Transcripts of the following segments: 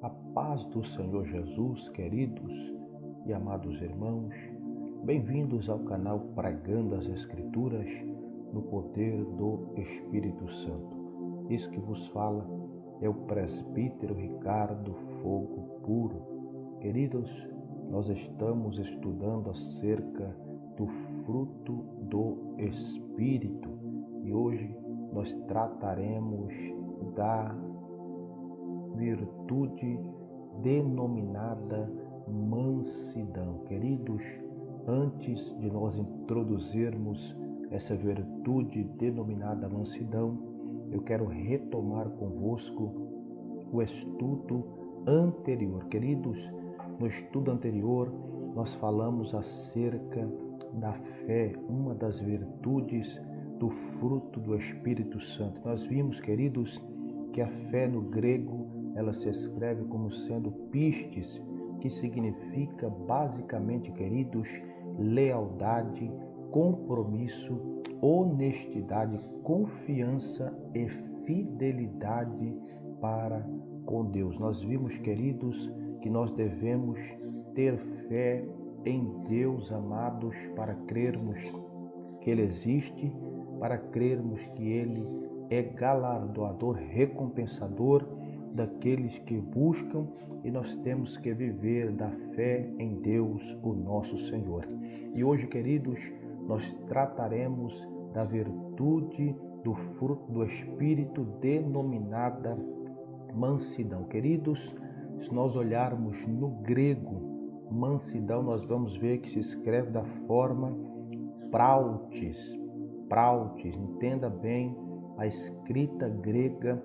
A paz do Senhor Jesus, queridos e amados irmãos, bem-vindos ao canal Pregando as Escrituras no poder do Espírito Santo. Esse que vos fala é o presbítero Ricardo Fogo Puro. Queridos, nós estamos estudando acerca do fruto do Espírito e hoje nós trataremos da virtude denominada mansidão. Queridos, antes de nós introduzirmos essa virtude denominada mansidão, eu quero retomar convosco o estudo anterior. Queridos, no estudo anterior nós falamos acerca da fé, uma das virtudes do fruto do Espírito Santo. Nós vimos, queridos, que a fé no grego ela se escreve como sendo pistes, que significa basicamente, queridos, lealdade, compromisso, honestidade, confiança e fidelidade para com Deus. Nós vimos, queridos, que nós devemos ter fé em Deus, amados, para crermos que Ele existe, para crermos que Ele é galardoador, recompensador daqueles que buscam, e nós temos que viver da fé em Deus, o nosso Senhor. E hoje, queridos, nós trataremos da virtude do fruto do Espírito denominada mansidão. Queridos, se nós olharmos no grego, mansidão, nós vamos ver que se escreve da forma prautes. Prautes, entenda bem a escrita grega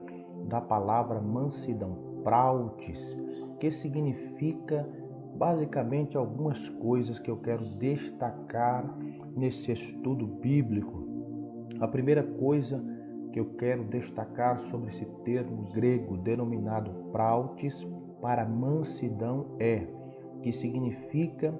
da palavra mansidão, prautes, que significa basicamente algumas coisas que eu quero destacar nesse estudo bíblico. A primeira coisa que eu quero destacar sobre esse termo grego denominado prautes para mansidão é que significa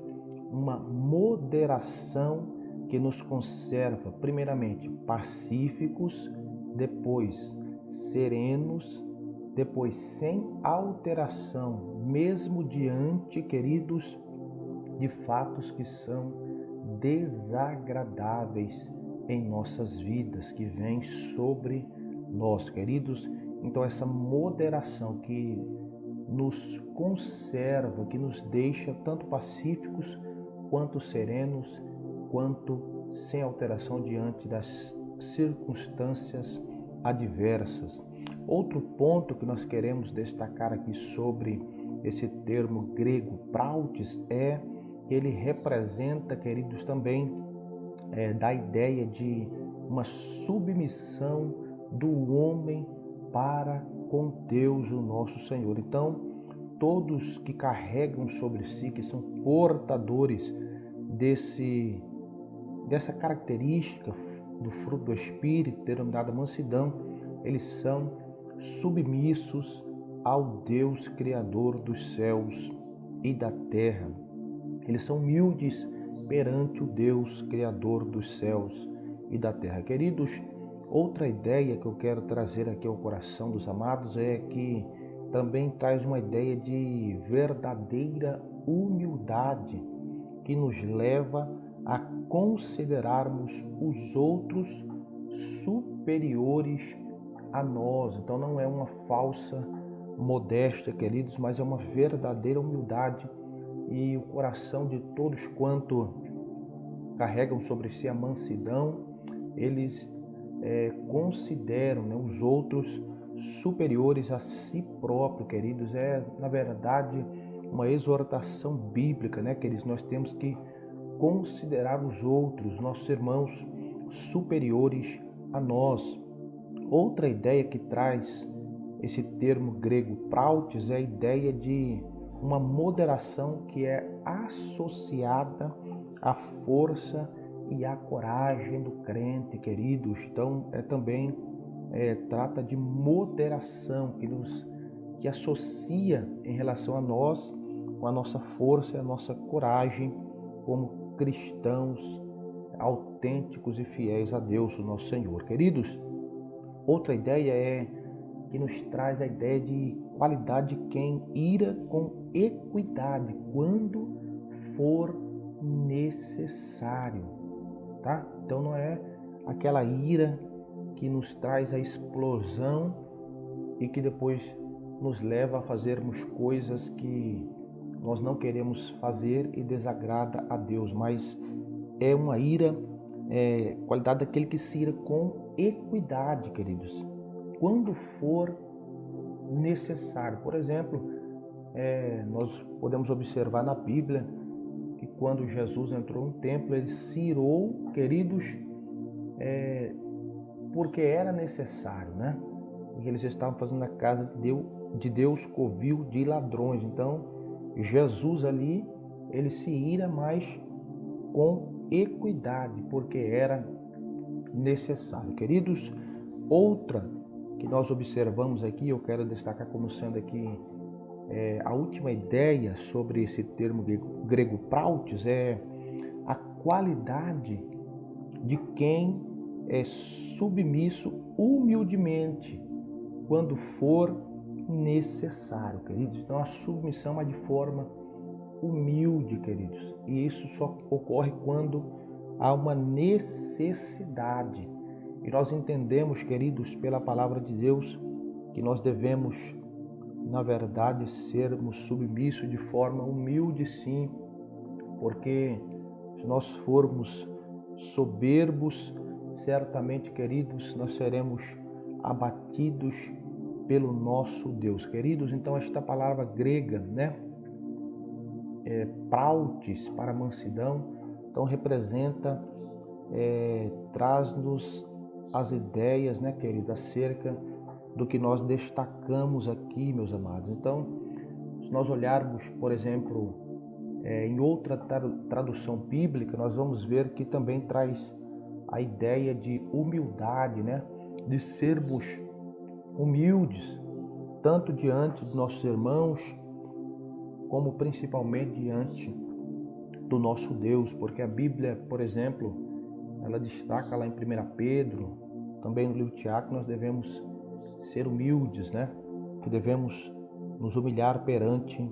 uma moderação que nos conserva, primeiramente, pacíficos, depois serenos, depois sem alteração, mesmo diante, queridos, de fatos que são desagradáveis em nossas vidas, que vêm sobre nós, queridos. Então essa moderação que nos conserva, que nos deixa tanto pacíficos, quanto serenos, quanto sem alteração diante das circunstâncias adversas. Outro ponto que nós queremos destacar aqui sobre esse termo grego prautes é que ele representa, queridos, também da ideia de uma submissão do homem para com Deus, o nosso Senhor. Então, todos que carregam sobre si, que são portadores dessa característica do fruto do Espírito, denominada mansidão, eles são submissos ao Deus Criador dos céus e da terra. Eles são humildes perante o Deus Criador dos céus e da terra. Queridos, outra ideia que eu quero trazer aqui ao coração dos amados é que também traz uma ideia de verdadeira humildade que nos leva a considerarmos os outros superiores a nós. Então não é uma falsa modéstia, queridos, mas é uma verdadeira humildade, e o coração de todos quanto carregam sobre si a mansidão, eles consideram, os outros superiores a si próprio, queridos. É, na verdade, uma exortação bíblica, queridos? Nós temos que considerar os outros, nossos irmãos, superiores a nós. Outra ideia que traz esse termo grego prautes é a ideia de uma moderação que é associada à força e à coragem do crente, queridos. Então, também trata de moderação que associa em relação a nós com a nossa força e a nossa coragem como cristãos autênticos e fiéis a Deus, o nosso Senhor. Queridos, outra ideia é que nos traz a ideia de qualidade de quem ira com equidade quando for necessário, tá? Então não é aquela ira que nos traz a explosão e que depois nos leva a fazermos coisas que nós não queremos fazer e desagrada a Deus, mas é uma ira, qualidade daquele que se ira com equidade, queridos, quando for necessário. Por exemplo, nós podemos observar na Bíblia que quando Jesus entrou no templo, ele se irou, queridos, porque era necessário, né? E eles estavam fazendo a casa de Deus covil de ladrões. Então, Jesus ali, ele se ira, mas com equidade, porque era necessário. Queridos, outra que nós observamos aqui, eu quero destacar como sendo aqui a última ideia sobre esse termo grego prautes, é a qualidade de quem é submisso humildemente quando for necessário, queridos. Então a submissão é de forma humilde, queridos, e isso só ocorre quando há uma necessidade. E nós entendemos, queridos, pela palavra de Deus, que nós devemos, na verdade, sermos submissos de forma humilde, sim, porque se nós formos soberbos, certamente, queridos, nós seremos abatidos pelo nosso Deus. Queridos, então esta palavra grega, né, prautes, para mansidão, então representa, traz-nos as ideias, né, queridos, acerca do que nós destacamos aqui, meus amados. Então, se nós olharmos, por exemplo, em outra tradução bíblica, nós vamos ver que também traz a ideia de humildade, né? De sermos humildes, tanto diante dos nossos irmãos, como principalmente diante do nosso Deus, porque a Bíblia, por exemplo, ela destaca lá em 1 Pedro, também no livro de Tiago, nós devemos ser humildes, né? Que devemos nos humilhar perante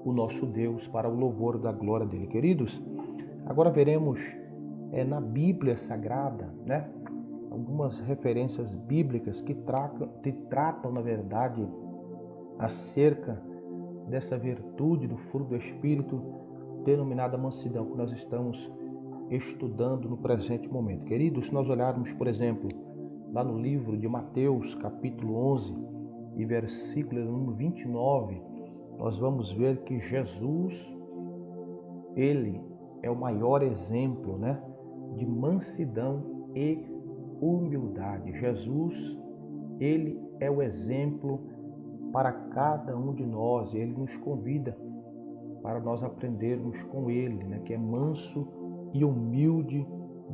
o nosso Deus para o louvor da glória dele. Queridos, agora veremos na Bíblia Sagrada, né, algumas referências bíblicas que tratam, na verdade, acerca dessa virtude do fruto do Espírito denominada mansidão, que nós estamos estudando no presente momento. Queridos, se nós olharmos, por exemplo, lá no livro de Mateus, capítulo 11 e versículo número 29, nós vamos ver que Jesus, ele é o maior exemplo, né, de mansidão e humildade. Jesus, ele é o exemplo para cada um de nós. Ele nos convida para nós aprendermos com ele, né, que é manso e humilde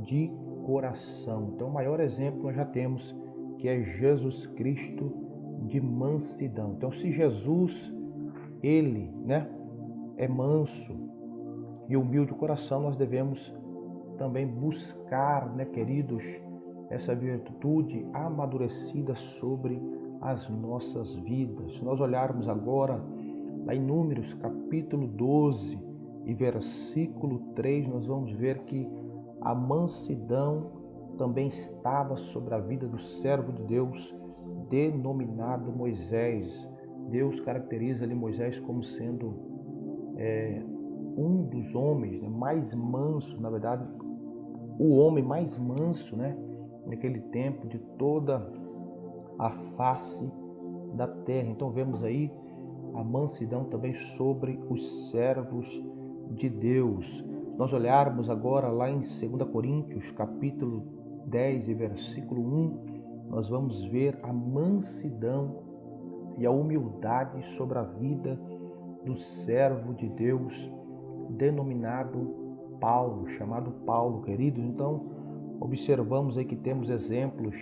de coração. Então, o maior exemplo nós já temos, que é Jesus Cristo de mansidão. Então, se Jesus, ele, né, é manso e humilde de coração, nós devemos também buscar, né, queridos, essa virtude amadurecida sobre as nossas vidas. Se nós olharmos agora lá em Números, capítulo 12 e versículo 3, nós vamos ver que a mansidão também estava sobre a vida do servo de Deus, denominado Moisés. Deus caracteriza ali Moisés como sendo um dos homens, né, mais manso, na verdade, o homem mais manso, né, naquele tempo de toda a face da terra. Então vemos aí a mansidão também sobre os servos de Deus. Se nós olharmos agora lá em 2 Coríntios, capítulo 10 e versículo 1, nós vamos ver a mansidão e a humildade sobre a vida do servo de Deus, denominado Paulo, chamado Paulo, queridos. Então, observamos aí que temos exemplos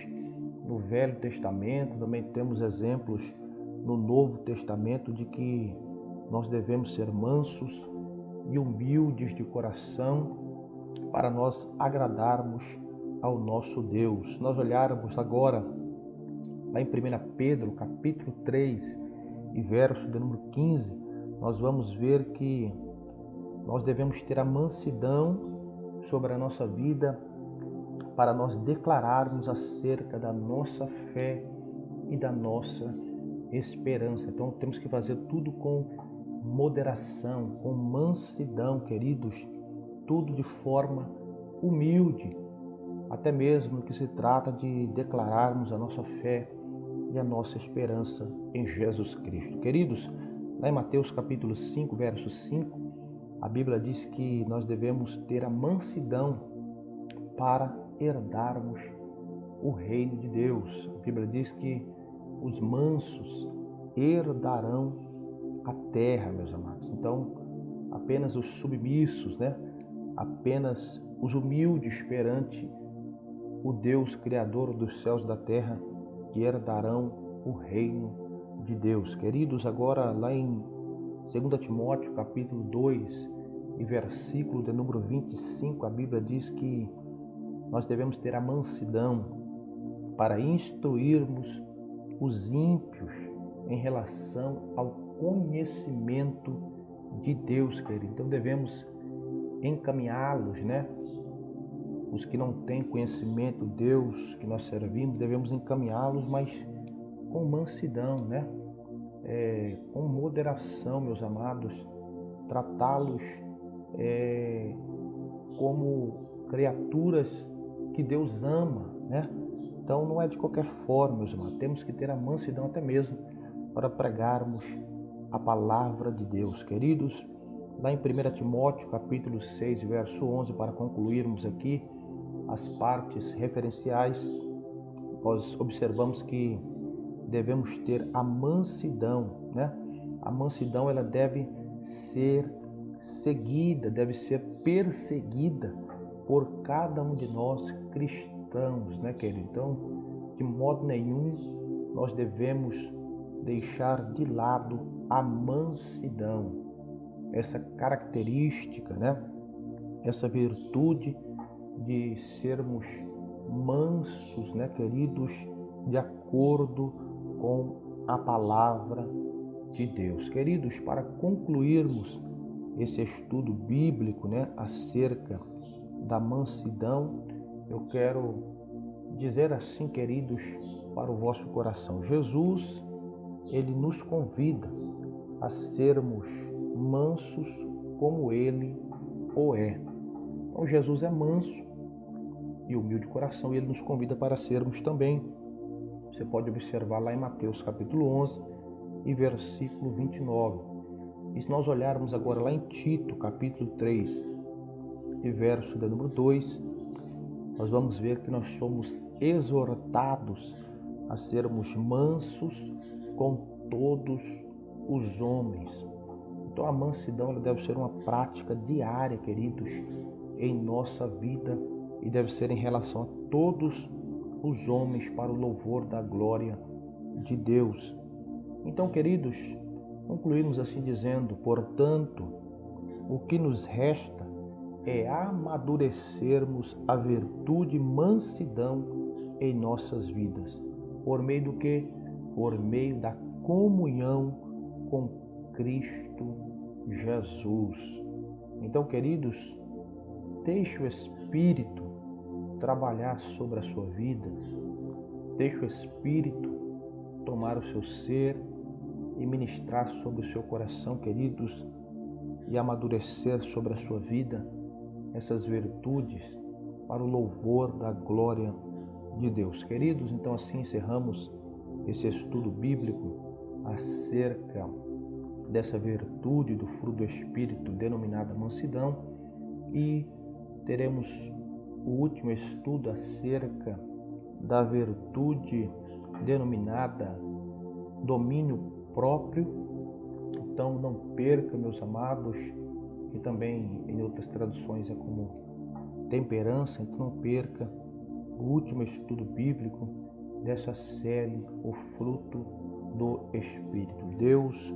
no Velho Testamento, também temos exemplos no Novo Testamento de que nós devemos ser mansos e humildes de coração para nós agradarmos ao nosso Deus. Se nós olharmos agora lá em 1 Pedro, capítulo 3, e verso de número 15, nós vamos ver que nós devemos ter a mansidão sobre a nossa vida para nós declararmos acerca da nossa fé e da nossa esperança. Então temos que fazer tudo com moderação, com mansidão, queridos, tudo de forma humilde, até mesmo que se trata de declararmos a nossa fé e a nossa esperança em Jesus Cristo. Queridos, lá em Mateus capítulo 5, verso 5, a Bíblia diz que nós devemos ter a mansidão para herdarmos o reino de Deus. A Bíblia diz que os mansos herdarão a terra, meus amados. Então, apenas os submissos, apenas os humildes perante o Deus Criador dos céus e da terra, que herdarão o reino de Deus. Queridos, agora lá em 2 Timóteo capítulo 2 e versículo de número 25, a Bíblia diz que nós devemos ter a mansidão para instruirmos os ímpios em relação ao conhecimento de Deus, querido. Então devemos encaminhá-los, Os que não têm conhecimento de Deus que nós servimos, devemos encaminhá-los, mas com mansidão, com moderação, meus amados, tratá-los como criaturas que Deus ama, Então não é de qualquer forma, meus amados, temos que ter a mansidão até mesmo para pregarmos a palavra de Deus. Queridos, lá em 1 Timóteo capítulo 6, verso 11, para concluirmos aqui as partes referenciais, nós observamos que devemos ter a mansidão, A mansidão, ela deve ser seguida, deve ser perseguida por cada um de nós cristãos, querido? Então, de modo nenhum, nós devemos deixar de lado a mansidão, essa característica, Essa virtude de sermos mansos, queridos, de acordo com a palavra de Deus. Queridos, para concluirmos esse estudo bíblico, acerca da mansidão, eu quero dizer assim, queridos, para o vosso coração. Jesus, ele nos convida a sermos mansos como ele o é. Então Jesus é manso e humilde de coração, e ele nos convida para sermos também. Você pode observar lá em Mateus capítulo 11 e versículo 29. E se nós olharmos agora lá em Tito capítulo 3 e verso de número 2, nós vamos ver que nós somos exortados a sermos mansos com todos os homens. Então a mansidão, ela deve ser uma prática diária, queridos, em nossa vida, e deve ser em relação a todos os homens, para o louvor da glória de Deus. Então, queridos, concluímos assim dizendo: portanto, o que nos resta é amadurecermos a virtude mansidão em nossas vidas. Por meio do quê? Por meio da comunhão com Cristo Jesus. Então, queridos, deixe o Espírito trabalhar sobre a sua vida, deixe o Espírito tomar o seu ser e ministrar sobre o seu coração, queridos, e amadurecer sobre a sua vida essas virtudes para o louvor da glória de Deus. Queridos, então assim encerramos esse estudo bíblico acerca dessa virtude do fruto do Espírito denominada mansidão, e teremos o último estudo acerca da virtude denominada domínio próprio. Então não perca, meus amados, e também em outras traduções é como temperança. Então não perca o último estudo bíblico dessa série, o fruto do Espírito. Deus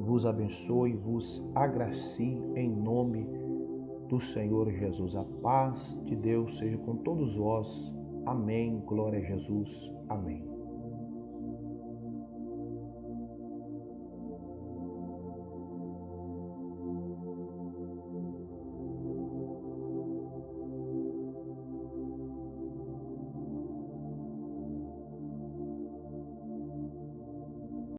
vos abençoe, vos agracie em nome do Senhor Jesus. A paz de Deus seja com todos vós. Amém. Glória a Jesus. Amém.